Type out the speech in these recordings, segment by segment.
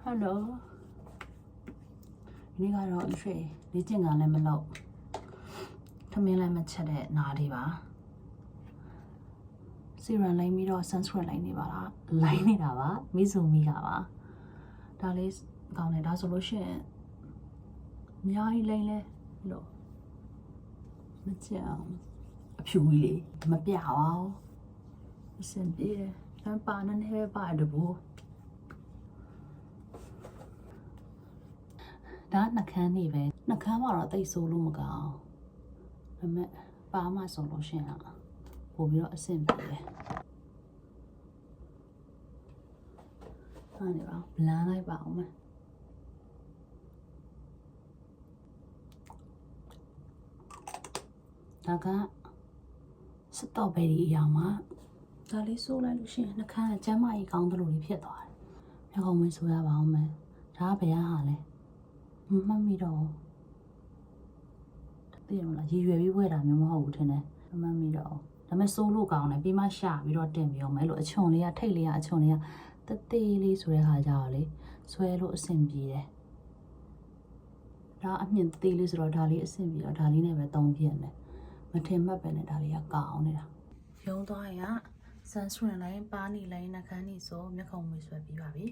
Hello ဒီကတော့ရွှေလေ့ကျင့်ခန်းလည်းမလုပ်ထမင်းလည်းမချက်တဲ့နားလေးပါစီရန်လိုက်ပြီးတော့ sunscreen လိုက်နေပါလားလိုက်နေတာပါမိစုံမိကပါဒါလေးကောင်းတယ်ဒါဆိုလို့ရှိရင်အများကြီးလိမ့်လဲလို့မချက်အောင်အဖြူကြီးလေးမပြအောင်အဆင်ပြေတယ်ဒါပါနေနေပါတဘူဒါနှကန်းနေပဲနှကန်းမှာတော့တိတ်ဆိုးလို့မကောင်းဒါပေမဲ့ပါမှဆိုလို့ရှိရင်ပို့ပြီးတော့အဆင်ပြေတယ်ဟာနေပါဘလန်းလိုက်ပါအောင်မယ်ဒါကစတော့ဘယ်ဒီအရာမှာဒါလေးဆိုးလိုက်လို့ရှိရင်နှကန်းကကျန်းမာရေးကောင်းတယ်လို့ဖြစ်သွားတယ်မျက်ခုံးမဆိုးရပါအောင်မယ်ဒါကဘယ်ဟာလဲမှတ်မိတော့သိရမလားရည်ရွယ်ပြီးဝဲတာမျိုးမဟုတ်ဘူးထင်တယ်မှတ်မိတော့ဒါပေမဲ့စိုးလို့ကောင်းတယ်ပြီးမှရှာပြီးတော့တင်ပြီးအောင်မယ်လို့အချွန်လေးကထိတ်လေးကအချွန်လေးကတသေးလေးဆိုတဲ့ဟာကြောင့်လေဆွဲလို့အဆင်ပြေတယ်ဒါအမြင့်သေးလေးဆိုတော့ဒါလေးအဆင်ပြေတော့ဒါလေးနဲ့ပဲသုံးပြတယ်မထင်မှတ်ပဲနဲ့ဒါလေးကကောင်းနေတာရုံးသွားရင်က sunscreen လိုက်ပါနေလိုက်နှကန်းနေဆိုမျက်ခုံးမွေးဆွဲပြီးပါပြီ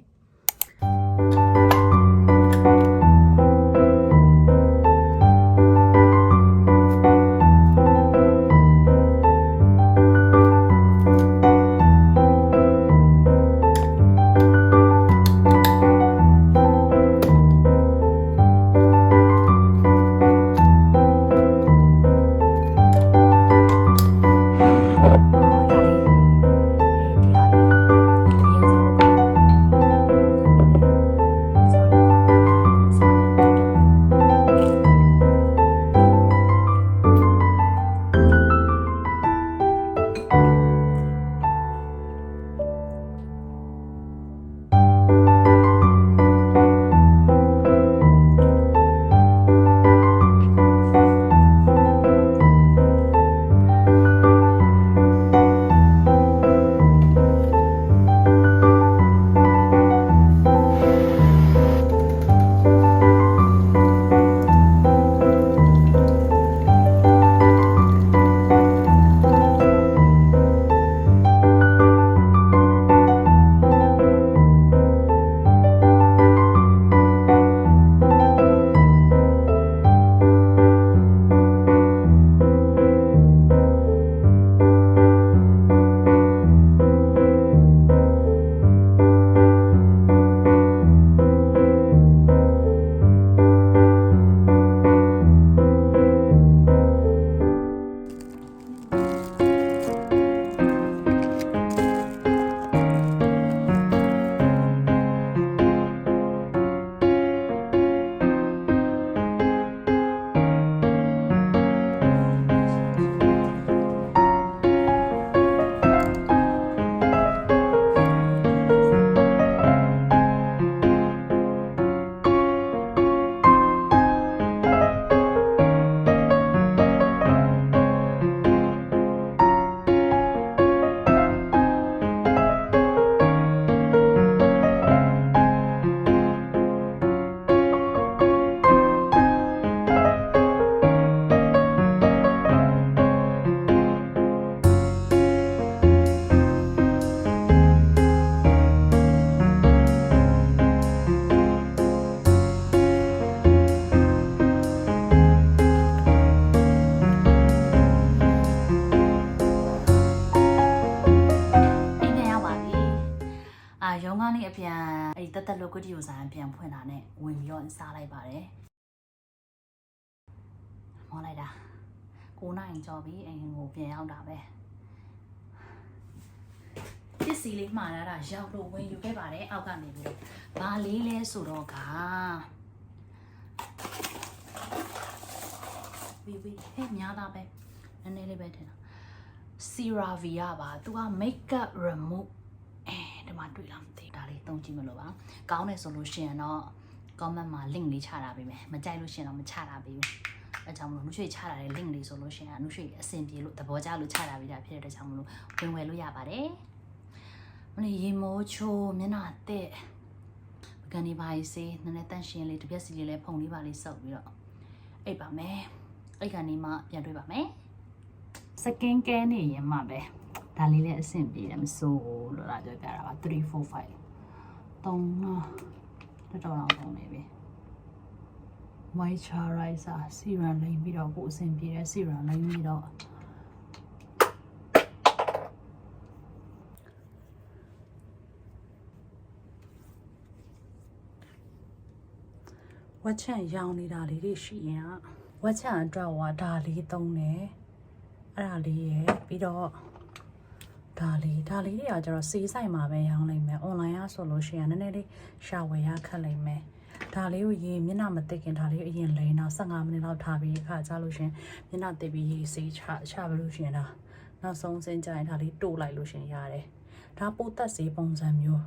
ရုံးကနေအပြန်အဲ့ဒီတက်လို့ကွတီကိုစားပြန်ဖွင့်တာနဲ့ဝင်ပြီးတော့စားလိုက်ပါတယ်မောလိုက်တာ9နာရီကျော်ပြီအိမ်ကိုပြန်ရောက်တာပဲပစ္စည်းလေးမှားလာတာရောက်လို့ဝင်ယူခဲ့ပါတယ်အောက်ကနေပြီးတော့ဘာလေးလဲဆိုတော့ကဝီဟဲ့များတာပဲနည်းနည်းလေးပဲထင်တာ CeraVe ပါသူက makeup remove ဒီမှာတွေ့လားမသိဒါလေးသုံးကြည့်မလို့ပါကောင်းတယ်ဆိုလို့ရှိရင်တော့ comment မှာ link လေးချထားပေးမယ်မကြိုက်လို့ရှိရင်တော့မချထားပေးဘူးအဲကြောင့်မလို့နှုတ်ရွှေချထားတဲ့ link လေးဆိုလို့ရှိရင်နှုတ်ရွှေအဆင်ပြေလို့သဘောကျလို့ချထားပေးတာဖြစ်တဲ့ကြောင့်မလို့ဝင်ဝယ်လို့ရပါတယ်မနေ့ရေမိုးချိုးမျက်နှာတက် ကန်ဒီပါရေးစေးနည်းနည်းတန့်ရှင်းလေးတပြက်စီလေးလည်းဖုန်လေးပါလေးစုပ်ပြီးတော့အိပ်ပါမယ်အိပ်ကနေမှပြန်တွေ့ပါမယ်စကင်ကဲနေရင်မှပဲဒါလေးလည်းအဆင်ပြေတယ်မစိုးလို့လာပြောပြတာပါ3 4 5 3တော့တော့ပုံနေပြီ moisturizer စီရန်လိမ့်ပြီးတော့ကိုအဆင်ပြေတဲ့စီရန်လိမ့်ပြီးတော့ဝက်ချန်ရောင်နေတာလေးတွေရှိရင်ဝက်ချန်အတွက်ဝါဒါလေးသုံးတယ်အဲ့ဒါလေးရယ်ပြီးတော့ဒါလေးတွေကကျတော့စေးဆိုင်မှာပဲရောင်းလိုက်မယ် online ကဆိုလို့ရှိရင်နည်းနည်းလေးရှာဝယ်ရခက်လိုက်မယ်ဒါလေးကိုရေမျက်နှာမသိခင်ဒါလေးအရင်လိန်တော့15မိနစ်လောက်ထားပြီးအခါကျလို့ရှင်မျက်နှာသိပြီးရေစေးချပြီးလို့ရှင်ဒါနောက်ဆုံးစင်းကြရင်ဒါလေးတိုးလိုက်လို့ရှင်ရတယ်ဒါပိုးသက်စေးပုံစံမျိုး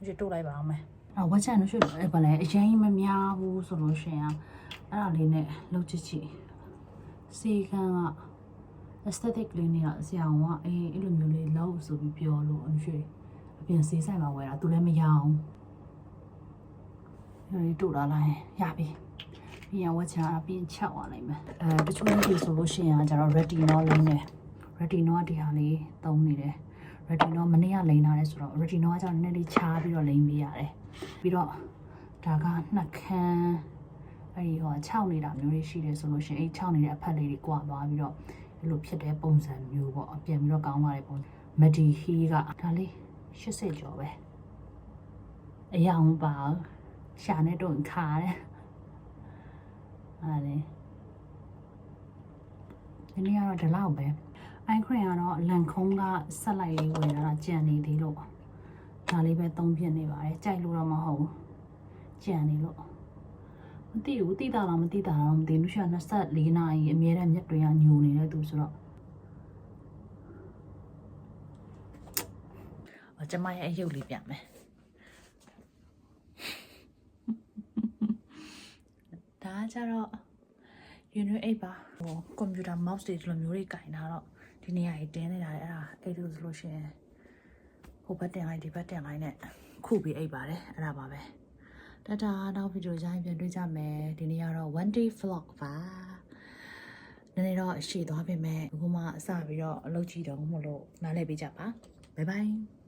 ဒီတိုးလိုက်ပါအောင်မယ်ဝက်ချန်လို့ရှိလို့ဗလဲအရင်မများဘူးဆိုလို့ရှင်အဲ့ဒါလေးနဲ့လုပ်ချစ်စေခန်းက aesthetic လေးနဲ့ဆရာကအဲ့လိုမျိုးလေးလောက်ဆိုပြီးပြောလို့အဖြစ်အပြင်စေးဆိုင်မှာဝယ်တာသူလည်းမရအောင်ဒီတို့လာလိုက်ရပြီပြီးရင်ဝက်ချာအပြင်ချောက်သွားလိုက်မယ်တချို့တွေဆိုလို့ရှိရင်ကျတော့ retinol လိမ့်တယ် retinol ကဒီဟာလေးသုံးနေတယ် retinol မနေ့ကလိမ့်လာတယ်ဆိုတော့ retinol ကကျတော့နည်းနည်းလေးချားပြီးတော့လိမ့်ပေးရတယ်ပြီးတော့ဒါကနှက်ခမ်းအဲ့ဒီ6နေတာမျိုးတွေရှိတယ်ဆိုလို့ရှိရင်6နေတဲ့အဖက်လေးတွေကွာသွားပြီးတော့အဲ့လိုဖြစ်တဲ့ပုံစံမျိုးပေါ့ပြန်ပြီးတော့ကောင်းလာတဲ့ပုံ Medi He ကဒါလေး80ကျော်ပဲအယောင်ပါရှာနေတော့ခါတယ်အဲ့ဒီနေ့ကတော့ဒီလောက်ပဲအိုင်ခရင်ကတော့လန်ခုံးကဆက်လိုက်လေးဝယ်တာကြံနေသေးလို့ဒါလေးပဲသုံးဖြစ်နေပါတယ်ကြိုက်လို့တော့မဟုတ်ဘူးကြံနေလို့မသိဘူးတိတာလားမသိတာတော့မသိဘူးရှာ24နာရီအမြဲတမ်းမျက်တွေကညိုနေတဲ့သူဆိုတော့ကျမရဲ့အယုတ်လေးပြမယ်ဒါကြတော့ယူနွေးအိတ်ပါကွန်ပျူတာ mouse တွေဒီလိုမျိုးတွေကင်ထားတော့ဒီနေရာကြီးတင်းနေတာလေအဲ့ဒါအဲ့လိုဆိုလို့ရှိရင်ဟိုဘက်တင်လိုက်ဒီဘက်တင်လိုက်နဲ့ခုပြီးအိတ်ပါတယ်အဲ့ဒါပါပဲတတာနောက်ဗီဒီယိုကြိုင်းပြန်တွေ့ကြမယ်ဒီနေ့ကတော့ one day vlog ပါနည်းနည်းတော့ရှည်သွားပြီမဲ့အခုမှအစပြီးတော့အလုပ်ကြည့်တော့မလို့နားလည်ပေးကြပါ bye bye